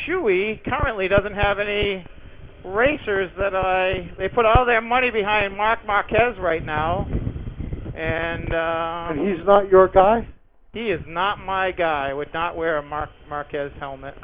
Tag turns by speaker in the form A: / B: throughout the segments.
A: Shoei currently doesn't have any racers that they put all their money behind Marc Marquez right now, and
B: he's not your guy?
A: He is not my guy. I would not wear a Marc Marquez helmet.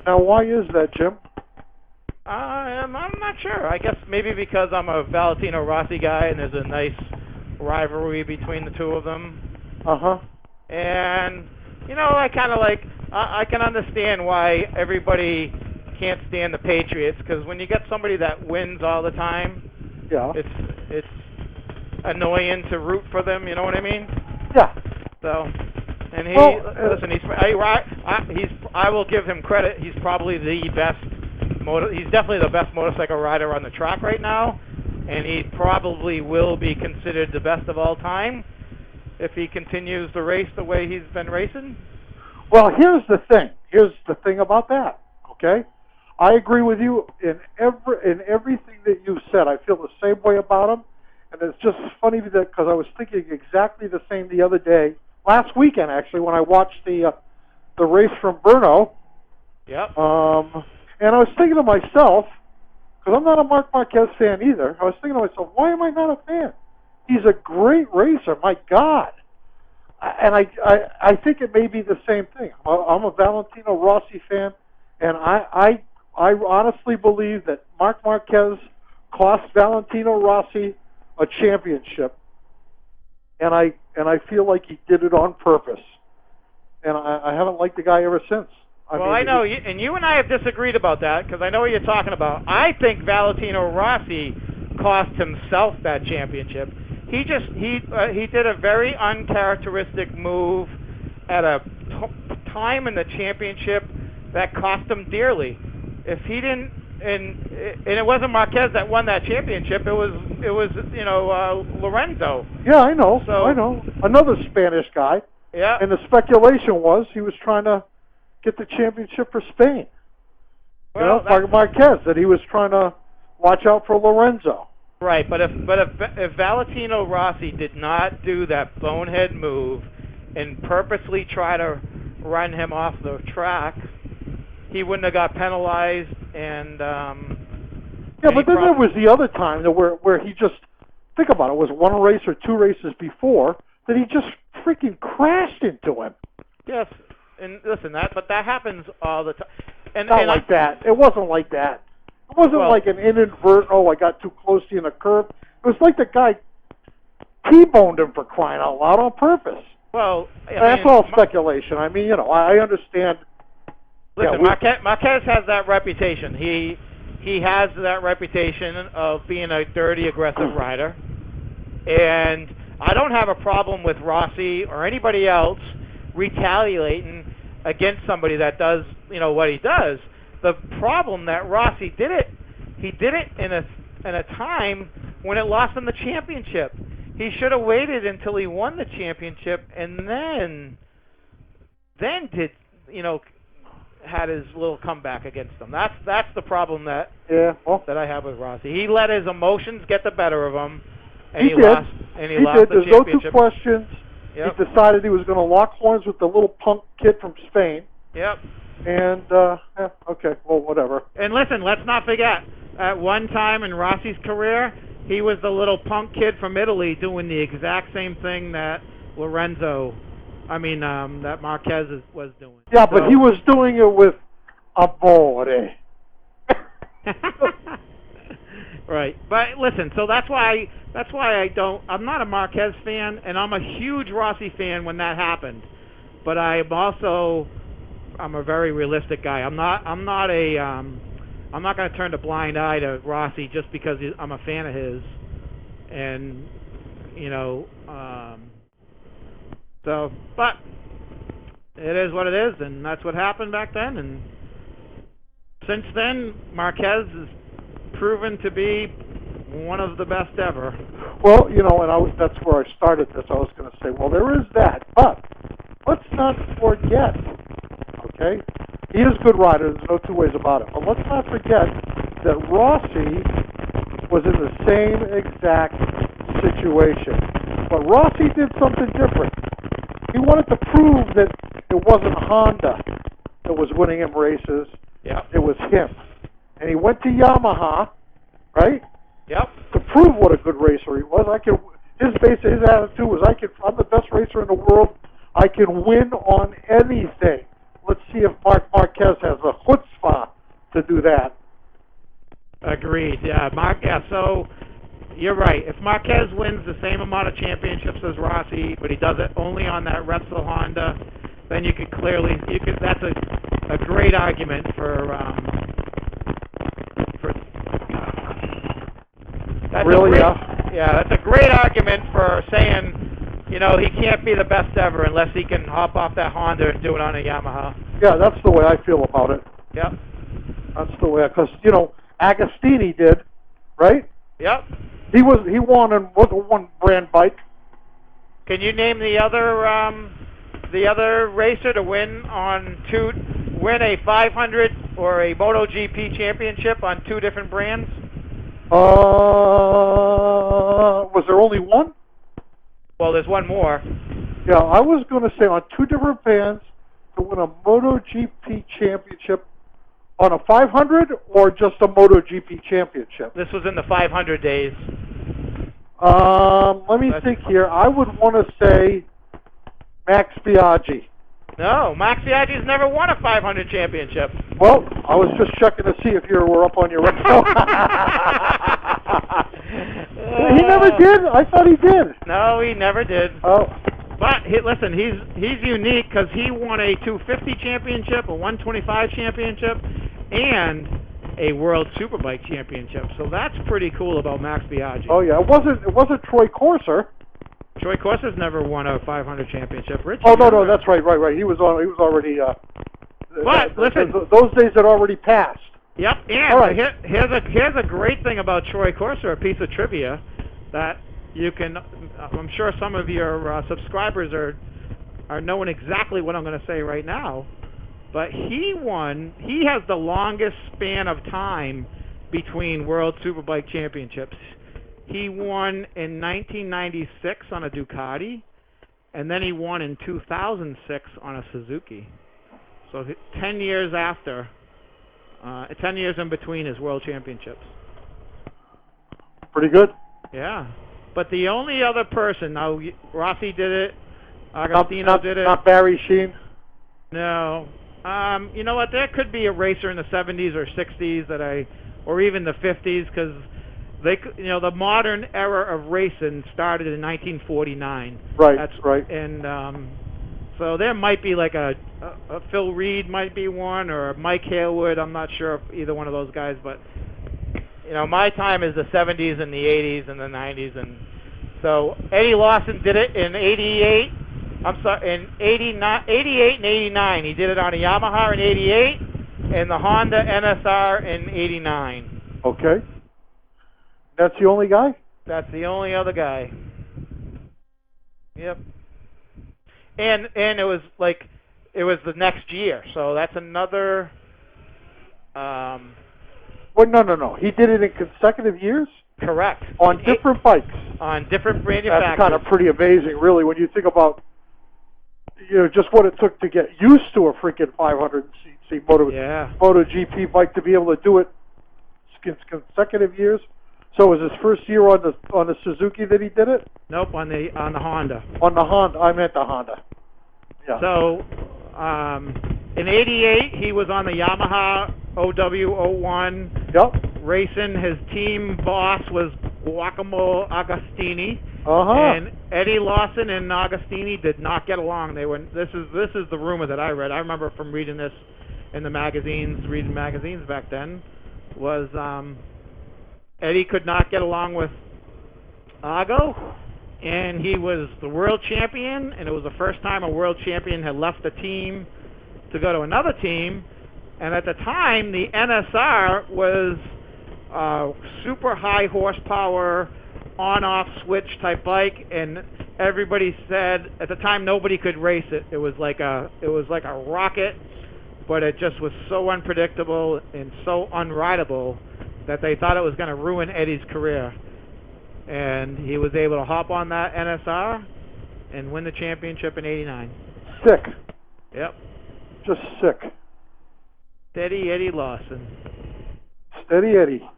B: Now, why is that, Jim?
A: I'm not sure. I guess maybe because I'm a Valentino Rossi guy and there's a nice rivalry between the two of them.
B: Uh-huh.
A: And, I kind of I can understand why everybody can't stand the Patriots, because when you get somebody that wins all the time,
B: yeah,
A: it's annoying to root for them, you know what I mean?
B: Yeah.
A: So, and listen, I will give him credit. He's probably the best. He's definitely the best motorcycle rider on the track right now, and he probably will be considered the best of all time if he continues to race the way he's been racing.
B: Well, here's the thing. Here's the thing about that. Okay, I agree with you in everything that you said. I feel the same way about him, and it's just funny because I was thinking exactly the same the other day, last weekend actually, when I watched the race from Brno.
A: Yep.
B: And I was thinking to myself, because I'm not a Marc Marquez fan either, I was thinking to myself, why am I not a fan? He's a great racer, my God. And I think it may be the same thing. I'm a Valentino Rossi fan, and I honestly believe that Marc Marquez cost Valentino Rossi a championship, and I feel like he did it on purpose. And I haven't liked the guy ever since.
A: I know, and you and I have disagreed about that, because I know what you're talking about. I think Valentino Rossi cost himself that championship. He did a very uncharacteristic move at a time in the championship that cost him dearly. If he didn't, and it wasn't Marquez that won that championship. It was Lorenzo.
B: Yeah, I know.
A: So,
B: I know. Another Spanish guy.
A: Yeah.
B: And the speculation was he was trying to get the championship for Spain.
A: Well,
B: Marquez, that he was trying to watch out for Lorenzo.
A: Right, but if Valentino Rossi did not do that bonehead move and purposely try to run him off the track, he wouldn't have got penalized. And
B: but then there was the other time where he just, think about it, was one race or two races before that he just freaking crashed into him.
A: Yes, and listen, that happens all the time.
B: Not like that. It wasn't like that. It wasn't like an inadvertent, I got too close to you in a curve. It was like the guy T-boned him, for crying out loud, on purpose.
A: Well,
B: that's all speculation. I mean, I understand.
A: Listen, Marquez has that reputation. He has that reputation of being a dirty, aggressive rider. And I don't have a problem with Rossi or anybody else retaliating against somebody that does, what he does. The problem that Rossi did it in a time when it lost him the championship. He should have waited until he won the championship and then had his little comeback against them. That's the problem that I have with Rossi. He let his emotions get the better of him, and he lost the championship.
B: There's no two questions.
A: Yep.
B: He decided he was going to lock horns with the little punk kid from Spain.
A: Yep.
B: And, okay, well, whatever.
A: And listen, let's not forget, at one time in Rossi's career, he was the little punk kid from Italy doing the exact same thing that that Marquez was doing.
B: Yeah, but he was doing it with amore.
A: Right. But listen, so that's why I'm not a Marquez fan, and I'm a huge Rossi fan when that happened. But I'm a very realistic guy. I'm not going to turn a blind eye to Rossi just because I'm a fan of his. And but it is what it is, and that's what happened back then. And since then, Marquez has proven to be one of the best ever.
B: Well, you know, and that's where I started this. I was going to say, well, there is that, but let's not forget, okay? He is a good rider. There's no two ways about it. But let's not forget that Rossi was in the same exact situation. But Rossi did something different. He wanted to prove that it wasn't Honda that was winning him races.
A: Yep.
B: It was him. And he went to Yamaha, right?
A: Yep.
B: To prove what a good racer he was. His attitude was, I'm the best racer in the world. I can win on anything. Let's see if Marc Marquez has the chutzpah to do that.
A: Agreed. Yeah, so you're right. If Marquez wins the same amount of championships as Rossi, but he does it only on that Repsol Honda, then that's a great argument for that's a great argument for saying, you know, he can't be the best ever unless he can hop off that Honda and do it on a Yamaha.
B: Yeah, that's the way I feel about it.
A: Yep.
B: That's the way, because, you know, Agostini did, right?
A: Yep.
B: He won on one brand bike.
A: Can you name the other racer to win a 500 or a MotoGP championship on two different brands?
B: Was there only one?
A: Well, there's one more.
B: Yeah, I was going to say on two different brands to win a MotoGP championship on a 500 or just a MotoGP championship?
A: This was in the 500 days.
B: Let me think here. I would want to say Max Biaggi.
A: No, Max Biaggi's never won a 500 championship.
B: Well, I was just checking to see if you were up on your record. He never did? I thought he did.
A: No, he never did.
B: Oh.
A: But listen, he's unique because he won a 250 championship, a 125 championship, and a World Superbike championship. So that's pretty cool about Max Biaggi.
B: Oh yeah, it wasn't Troy Corser.
A: Troy Corser's never won a 500 championship. Rich?
B: Oh no, that's right. He was already.
A: But listen,
B: those days had already passed.
A: Yep, and right. here's a great thing about Troy Corser, a piece of trivia that you can. I'm sure some of your subscribers are knowing exactly what I'm going to say right now. But he has the longest span of time between World Superbike championships. He won in 1996 on a Ducati, and then he won in 2006 on a Suzuki. So 10 years after, 10 years in between his World Championships.
B: Pretty good.
A: Yeah. But the only other person, now Rossi did it, Agostino did it.
B: Not Barry Sheen?
A: No. You know what? There could be a racer in the 70s or 60s or even the 50s, because the modern era of racing started in 1949.
B: Right. That's right.
A: And so there might be like a Phil Reed might be one, or a Mike Hailwood. I'm not sure if either one of those guys, but my time is the 70s and the 80s and the 90s, and so Eddie Lawson did it in 88. I'm sorry, in 89, 88 and 89. He did it on a Yamaha in 88 and the Honda NSR in 89.
B: Okay. That's the only guy?
A: That's the only other guy. Yep. And it was the next year, so that's another.
B: Well, no. He did it in consecutive years?
A: Correct.
B: On different bikes?
A: On different manufacturers.
B: That's kind of pretty amazing, really, when you think about, just what it took to get used to a freaking 500cc MotoGP bike to be able to do it in consecutive years. So was his first year on the Suzuki that he did it?
A: Nope, on the Honda.
B: On the Honda, I meant the Honda. Yeah.
A: So, in '88 he was on the Yamaha OW01.
B: Yep.
A: Racing. His team boss was Giacomo Agostini.
B: And
A: Eddie Lawson and Agostini did not get along. This is the rumor that I read. I remember from reading this in the magazines, reading magazines back then, was Eddie could not get along with Ago, and he was the world champion, and it was the first time a world champion had left a team to go to another team. And at the time, the NSR was super high horsepower, on-off switch type bike, and everybody said at the time nobody could race it. It was like a rocket, but it just was so unpredictable and so unrideable that they thought it was going to ruin Eddie's career. And he was able to hop on that NSR and win the championship in '89.
B: Sick.
A: Yep.
B: Just sick.
A: Steady Eddie Lawson.
B: Steady Eddie.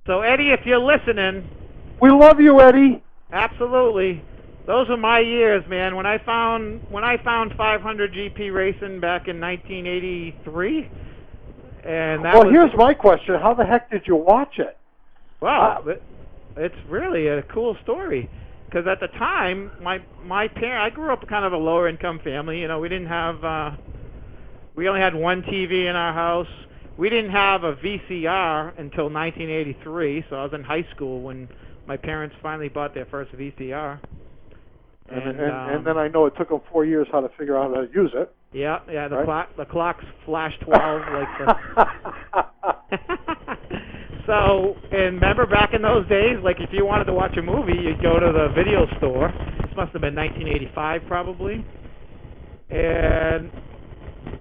A: So Eddie, if you're listening,
B: we love you, Eddie.
A: Absolutely. Those are my years, man. When I found 500 GP racing back in 1983, and that
B: well, here's my question: how the heck did you watch it?
A: Well, it's really a cool story. Because at the time, my parents, I grew up kind of a lower income family. You know, we didn't have, we only had one TV in our house. We didn't have a VCR until 1983, so I was in high school when my parents finally bought their first VCR.
B: And then I know it took them 4 years how to figure out how to use it.
A: Yeah,
B: right?
A: the clocks flash 12 like the. So, and remember back in those days, like if you wanted to watch a movie, you'd go to the video store. This must have been 1985 probably. And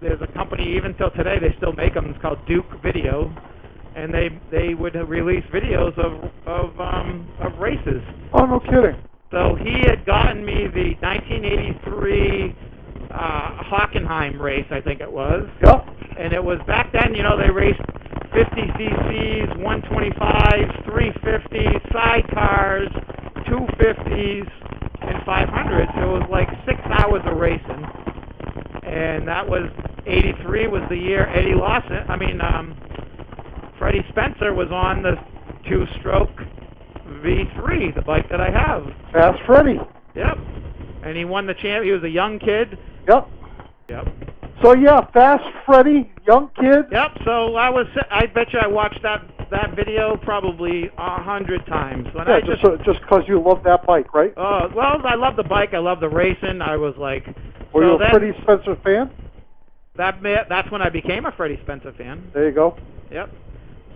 A: there's a company, even till today, they still make them. It's called Duke Video. And they would release videos of races.
B: Oh, no kidding.
A: So he had gotten me the 1983 Hockenheim race, I think it was.
B: Yep.
A: And it was back then, you know, they raced 50 cc's, 125s, 350s, sidecars, 250s, and 500s. It was like 6 hours of racing. And that was, 83 was the year Eddie Lawson, Freddie Spencer was on the two-stroke V3, the bike that I have.
B: Fast Freddie.
A: Yep. And he won the champ. He was a young kid.
B: Yep.
A: Yep.
B: So yeah, Fast Freddie, young kid.
A: Yep. So I bet you I watched that video probably 100 times. When
B: yeah, just because you love that bike, right?
A: Oh, well, I love the bike. I love the racing. I was like.
B: Were you a Freddie Spencer fan?
A: That's when I became a Freddie Spencer fan.
B: There you go.
A: Yep.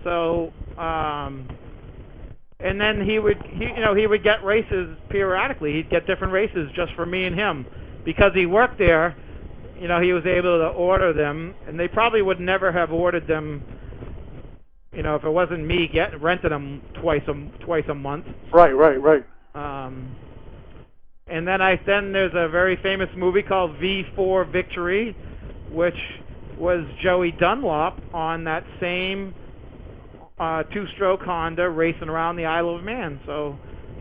A: So, and then he would get races periodically. He'd get different races just for me and him, because he worked there. You know, he was able to order them, and they probably would never have ordered them. You know, if it wasn't me renting them twice a month.
B: Right.
A: And then there's a very famous movie called V4 Victory, which was Joey Dunlop on that same two-stroke Honda racing around the Isle of Man. So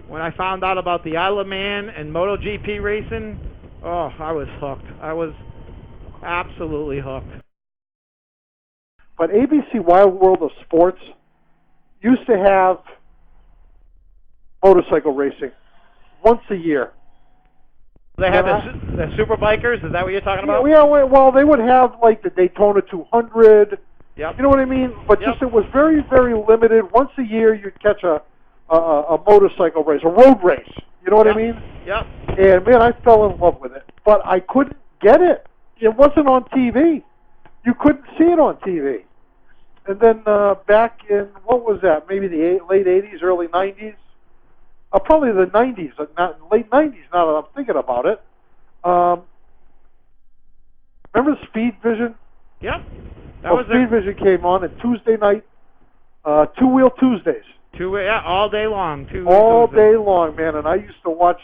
A: when I found out about the Isle of Man and MotoGP racing, oh, I was hooked. I was absolutely hooked.
B: But ABC Wild World of Sports used to have motorcycle racing once a year.
A: They have the super bikers. Is that what you're talking about?
B: Yeah. Well, they would have like the Daytona 200.
A: Yep.
B: You know what I mean? But just it was very, very limited. Once a year, you'd catch a motorcycle race, a road race. You know what I mean?
A: Yep.
B: And man, I fell in love with it. But I couldn't get it. It wasn't on TV. You couldn't see it on TV. And then back in, what was that? Maybe the late 80s, early 90s. Probably the 90s, late 90s now that I'm thinking about it. Remember Speed Vision?
A: Yep.
B: Speed Vision came on Tuesday night, Two-Wheel Tuesdays.
A: All day long.
B: All day long, man. And I used to watch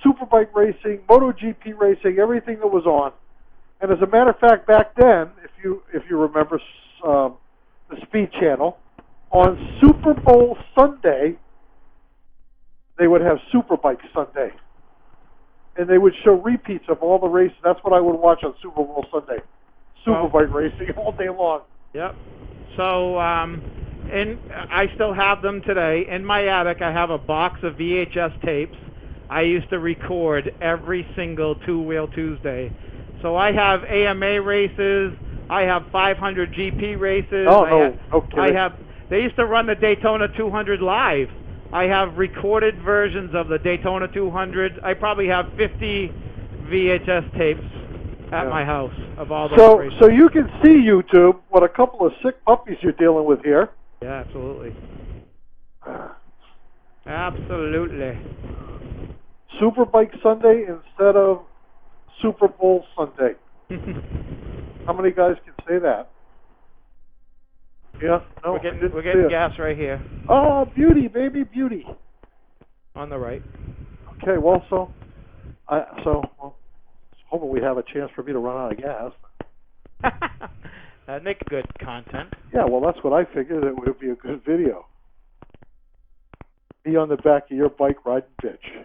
B: Superbike racing, MotoGP racing, everything that was on. And as a matter of fact, back then, if you remember the Speed Channel, on Super Bowl Sunday, they would have Superbike Sunday. And they would show repeats of all the races. That's what I would watch on Super Bowl Sunday. Superbike racing all day long.
A: Yep. So, and I still have them today. In my attic, I have a box of VHS tapes. I used to record every single Two-Wheel Tuesday. So I have AMA races. I have 500 GP races.
B: Okay.
A: They used to run the Daytona 200 live. I have recorded versions of the Daytona 200. I probably have 50 VHS tapes at my house of all those races.
B: So you can see, YouTube, what a couple of sick puppies you're dealing with here.
A: Yeah, absolutely. Absolutely.
B: Superbike Sunday instead of Super Bowl Sunday. How many guys can say that? Yeah, no,
A: we're getting gas right here.
B: Oh, beauty, baby, beauty.
A: On the right.
B: Okay, well, well, hoping we have a chance for me to run out of gas.
A: That'd make good content.
B: Yeah, well, that's what I figured. It would be a good video. Me on the back of your bike riding bitch.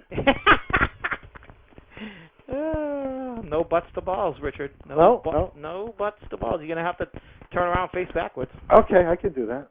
A: No butts to balls, Richard.
B: No
A: butts to balls. You're going to have to turn around face backwards.
B: Okay, I can do that.